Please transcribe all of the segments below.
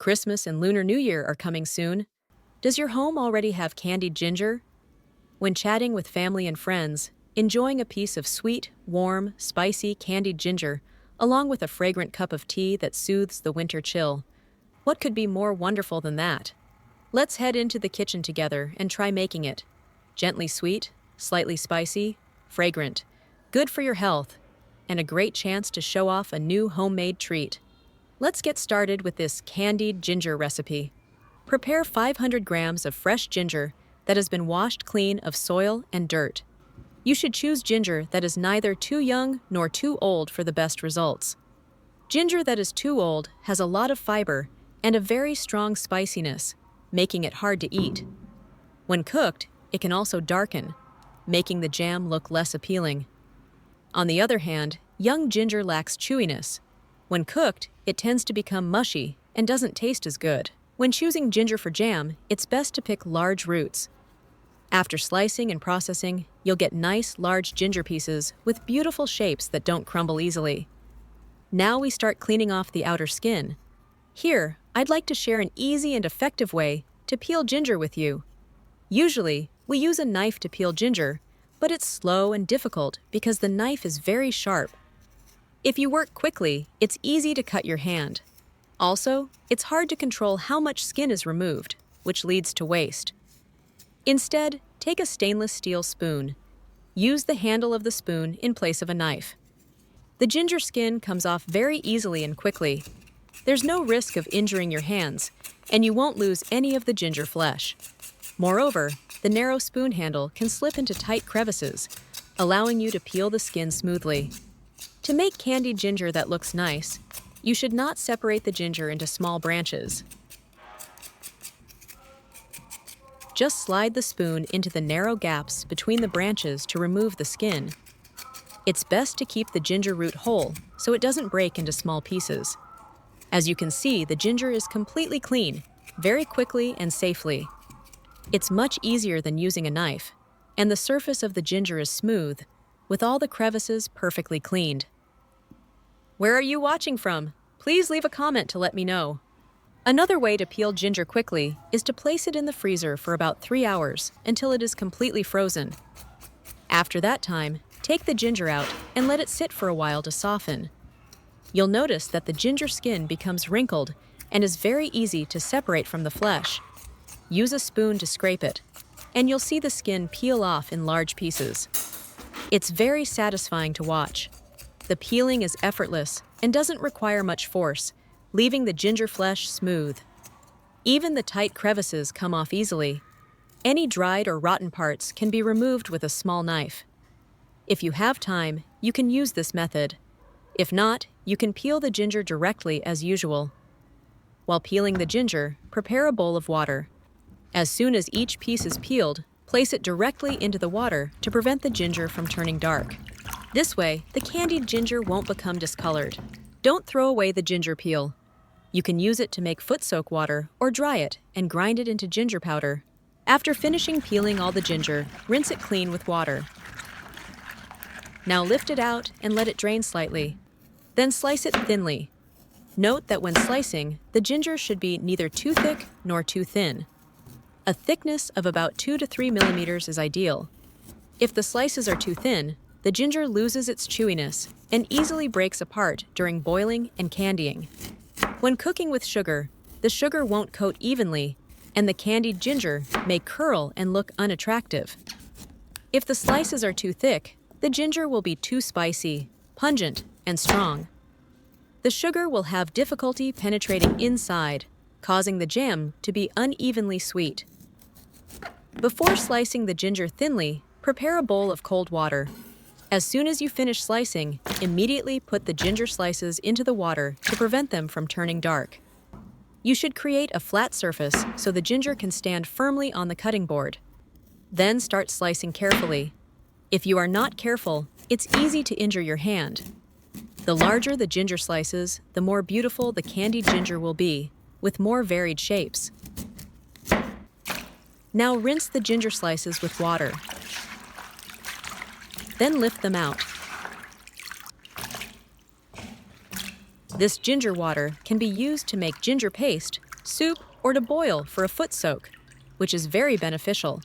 Christmas and Lunar New Year are coming soon. Does your home already have candied ginger? When chatting with family and friends, enjoying a piece of sweet, warm, spicy candied ginger, along with a fragrant cup of tea that soothes the winter chill. What could be more wonderful than that? Let's head into the kitchen together and try making it. Gently sweet, slightly spicy, fragrant, good for your health, and a great chance to show off a new homemade treat. Let's get started with this candied ginger recipe. Prepare 500 grams of fresh ginger that has been washed clean of soil and dirt. You should choose ginger that is neither too young nor too old for the best results. Ginger that is too old has a lot of fiber and a very strong spiciness, making it hard to eat. When cooked, it can also darken, making the jam look less appealing. On the other hand, young ginger lacks chewiness. When cooked, it tends to become mushy and doesn't taste as good. When choosing ginger for jam, it's best to pick large roots. After slicing and processing, you'll get nice, large ginger pieces with beautiful shapes that don't crumble easily. Now we start cleaning off the outer skin. Here, I'd like to share an easy and effective way to peel ginger with you. Usually, we use a knife to peel ginger, but it's slow and difficult because the knife is very sharp. If you work quickly, it's easy to cut your hand. Also, it's hard to control how much skin is removed, which leads to waste. Instead, take a stainless steel spoon. Use the handle of the spoon in place of a knife. The ginger skin comes off very easily and quickly. There's no risk of injuring your hands, and you won't lose any of the ginger flesh. Moreover, the narrow spoon handle can slip into tight crevices, allowing you to peel the skin smoothly. To make candied ginger that looks nice, you should not separate the ginger into small branches. Just slide the spoon into the narrow gaps between the branches to remove the skin. It's best to keep the ginger root whole so it doesn't break into small pieces. As you can see, the ginger is completely clean, very quickly and safely. It's much easier than using a knife, and the surface of the ginger is smooth, with all the crevices perfectly cleaned. Where are you watching from? Please leave a comment to let me know. Another way to peel ginger quickly is to place it in the freezer for about 3 hours until it is completely frozen. After that time, take the ginger out and let it sit for a while to soften. You'll notice that the ginger skin becomes wrinkled and is very easy to separate from the flesh. Use a spoon to scrape it, and you'll see the skin peel off in large pieces. It's very satisfying to watch. The peeling is effortless and doesn't require much force, leaving the ginger flesh smooth. Even the tight crevices come off easily. Any dried or rotten parts can be removed with a small knife. If you have time, you can use this method. If not, you can peel the ginger directly as usual. While peeling the ginger, prepare a bowl of water. As soon as each piece is peeled, place it directly into the water to prevent the ginger from turning dark. This way, the candied ginger won't become discolored. Don't throw away the ginger peel. You can use it to make foot soak water or dry it and grind it into ginger powder. After finishing peeling all the ginger, rinse it clean with water. Now lift it out and let it drain slightly. Then slice it thinly. Note that when slicing, the ginger should be neither too thick nor too thin. A thickness of about 2 to 3 millimeters is ideal. If the slices are too thin, the ginger loses its chewiness and easily breaks apart during boiling and candying. When cooking with sugar, the sugar won't coat evenly, and the candied ginger may curl and look unattractive. If the slices are too thick, the ginger will be too spicy, pungent, and strong. The sugar will have difficulty penetrating inside, causing the jam to be unevenly sweet. Before slicing the ginger thinly, prepare a bowl of cold water. As soon as you finish slicing, immediately put the ginger slices into the water to prevent them from turning dark. You should create a flat surface so the ginger can stand firmly on the cutting board. Then start slicing carefully. If you are not careful, it's easy to injure your hand. The larger the ginger slices, the more beautiful the candied ginger will be, with more varied shapes. Now rinse the ginger slices with water. Then lift them out. This ginger water can be used to make ginger paste soup, or to boil for a foot soak, which is very beneficial.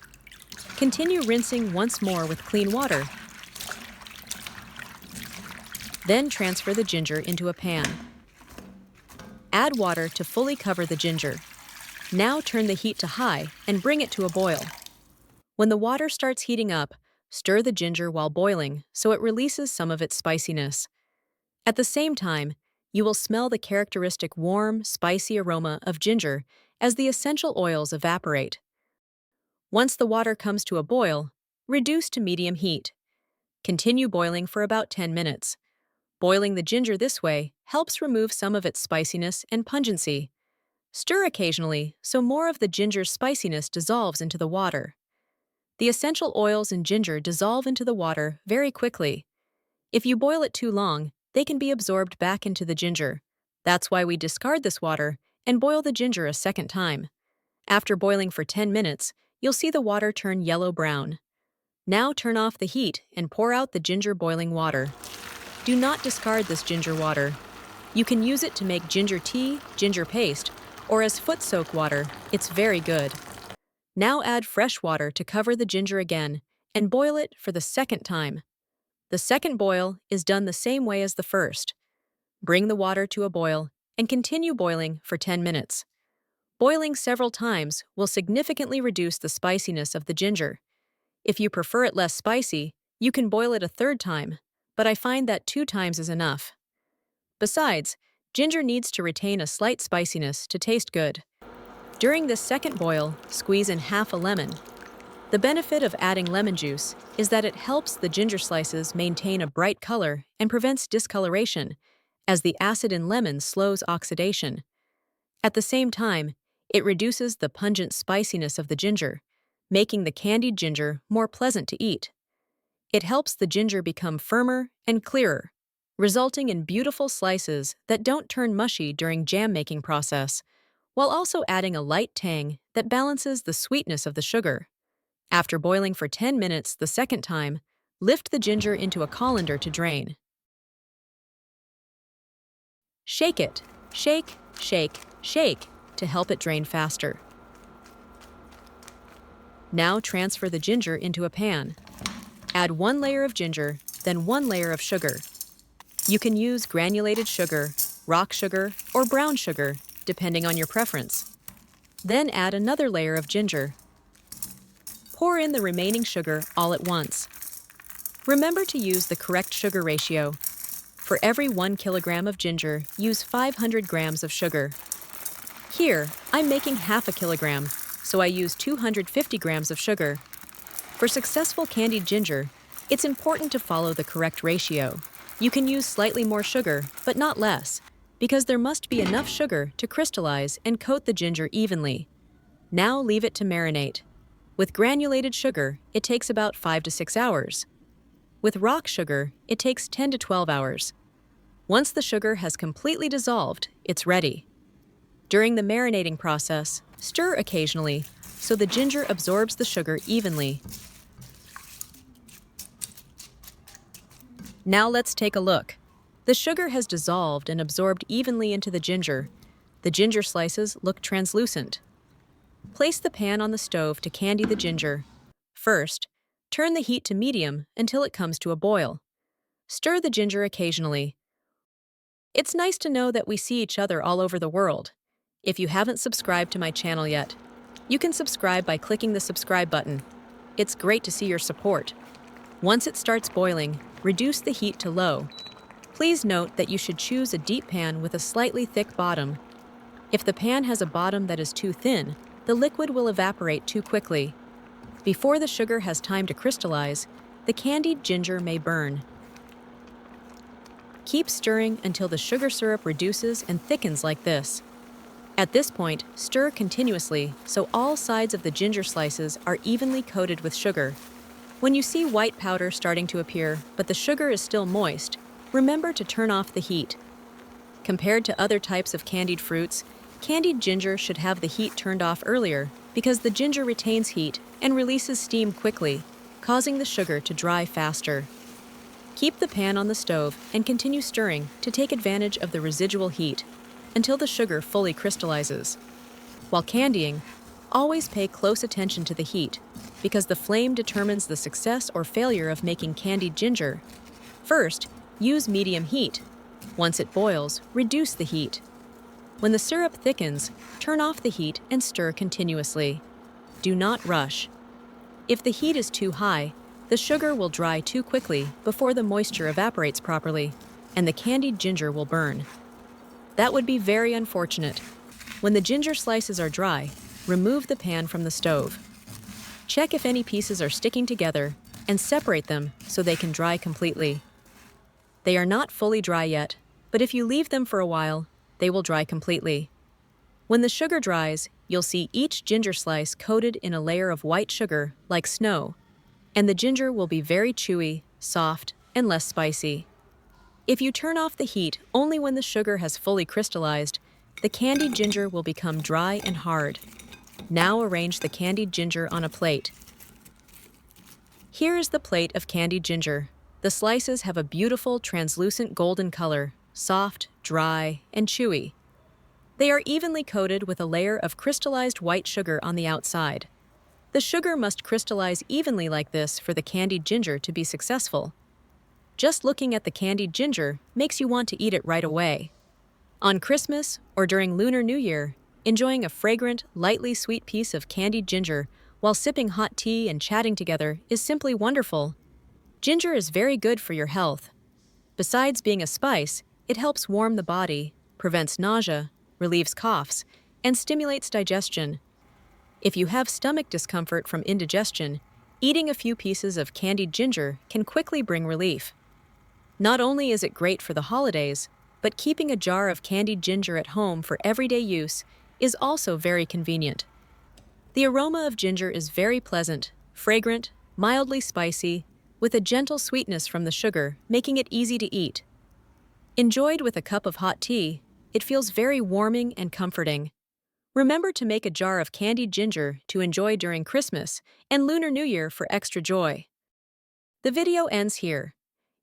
Continue rinsing once more with clean water. Then transfer the ginger into a pan. Add water to fully cover the ginger. Now turn the heat to high and bring it to a boil. When the water starts heating up, stir the ginger while boiling so it releases some of its spiciness. At the same time, you will smell the characteristic warm, spicy aroma of ginger as the essential oils evaporate. Once the water comes to a boil, reduce to medium heat. Continue boiling for about 10 minutes. Boiling the ginger this way helps remove some of its spiciness and pungency. Stir occasionally so more of the ginger's spiciness dissolves into the water. The essential oils in ginger dissolve into the water very quickly. If you boil it too long, they can be absorbed back into the ginger. That's why we discard this water and boil the ginger a second time. After boiling for 10 minutes, you'll see the water turn yellow-brown. Now turn off the heat and pour out the ginger boiling water. Do not discard this ginger water. You can use it to make ginger tea, ginger paste, or as foot soak water. It's very good. Now add fresh water to cover the ginger again and boil it for the second time. The second boil is done the same way as the first. Bring the water to a boil and continue boiling for 10 minutes. Boiling several times will significantly reduce the spiciness of the ginger. If you prefer it less spicy, you can boil it a third time, but I find that 2 times is enough. Besides, ginger needs to retain a slight spiciness to taste good. During this second boil, squeeze in half a lemon. The benefit of adding lemon juice is that it helps the ginger slices maintain a bright color and prevents discoloration, as the acid in lemon slows oxidation. At the same time, it reduces the pungent spiciness of the ginger, making the candied ginger more pleasant to eat. It helps the ginger become firmer and clearer, resulting in beautiful slices that don't turn mushy during jam-making process, while also adding a light tang that balances the sweetness of the sugar. After boiling for 10 minutes the second time, lift the ginger into a colander to drain. Shake it. Shake, shake, shake to help it drain faster. Now transfer the ginger into a pan. Add 1 layer of ginger, then 1 layer of sugar. You can use granulated sugar, rock sugar, or brown sugar, depending on your preference. Then add another layer of ginger. Pour in the remaining sugar all at once. Remember to use the correct sugar ratio. For every 1 kilogram of ginger, use 500 grams of sugar. Here, I'm making half a kilogram, so I use 250 grams of sugar. For successful candied ginger, it's important to follow the correct ratio. You can use slightly more sugar, but not less, because there must be enough sugar to crystallize and coat the ginger evenly. Now leave it to marinate. With granulated sugar, it takes about 5 to 6 hours. With rock sugar, it takes 10 to 12 hours. Once the sugar has completely dissolved, it's ready. During the marinating process, stir occasionally so the ginger absorbs the sugar evenly. Now let's take a look. The sugar has dissolved and absorbed evenly into the ginger. The ginger slices look translucent. Place the pan on the stove to candy the ginger. First, turn the heat to medium until it comes to a boil. Stir the ginger occasionally. It's nice to know that we see each other all over the world. If you haven't subscribed to my channel yet, you can subscribe by clicking the subscribe button. It's great to see your support. Once it starts boiling, reduce the heat to low. Please note that you should choose a deep pan with a slightly thick bottom. If the pan has a bottom that is too thin, the liquid will evaporate too quickly. Before the sugar has time to crystallize, the candied ginger may burn. Keep stirring until the sugar syrup reduces and thickens like this. At this point, stir continuously so all sides of the ginger slices are evenly coated with sugar. When you see white powder starting to appear, but the sugar is still moist, remember to turn off the heat. Compared to other types of candied fruits, candied ginger should have the heat turned off earlier because the ginger retains heat and releases steam quickly, causing the sugar to dry faster. Keep the pan on the stove and continue stirring to take advantage of the residual heat until the sugar fully crystallizes. While candying, always pay close attention to the heat, because the flame determines the success or failure of making candied ginger. First, use medium heat. Once it boils, reduce the heat. When the syrup thickens, turn off the heat and stir continuously. Do not rush. If the heat is too high, the sugar will dry too quickly before the moisture evaporates properly, and the candied ginger will burn. That would be very unfortunate. When the ginger slices are dry, remove the pan from the stove. Check if any pieces are sticking together and separate them so they can dry completely. They are not fully dry yet, but if you leave them for a while, they will dry completely. When the sugar dries, you'll see each ginger slice coated in a layer of white sugar, like snow, and the ginger will be very chewy, soft, and less spicy. If you turn off the heat only when the sugar has fully crystallized, the candied ginger will become dry and hard. Now arrange the candied ginger on a plate. Here is the plate of candied ginger. The slices have a beautiful, translucent golden color, soft, dry, and chewy. They are evenly coated with a layer of crystallized white sugar on the outside. The sugar must crystallize evenly like this for the candied ginger to be successful. Just looking at the candied ginger makes you want to eat it right away. On Christmas or during Lunar New Year, enjoying a fragrant, lightly sweet piece of candied ginger while sipping hot tea and chatting together is simply wonderful. Ginger is very good for your health. Besides being a spice, it helps warm the body, prevents nausea, relieves coughs, and stimulates digestion. If you have stomach discomfort from indigestion, eating a few pieces of candied ginger can quickly bring relief. Not only is it great for the holidays, but keeping a jar of candied ginger at home for everyday use is also very convenient. The aroma of ginger is very pleasant, fragrant, mildly spicy, with a gentle sweetness from the sugar, making it easy to eat. Enjoyed with a cup of hot tea, it feels very warming and comforting. Remember to make a jar of candied ginger to enjoy during Christmas and Lunar New Year for extra joy. The video ends here.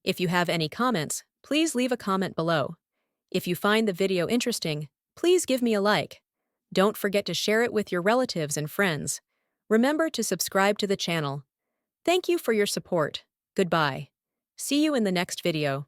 If you have any comments, please leave a comment below. If you find the video interesting, please give me a like. Don't forget to share it with your relatives and friends. Remember to subscribe to the channel. Thank you for your support. Goodbye. See you in the next video.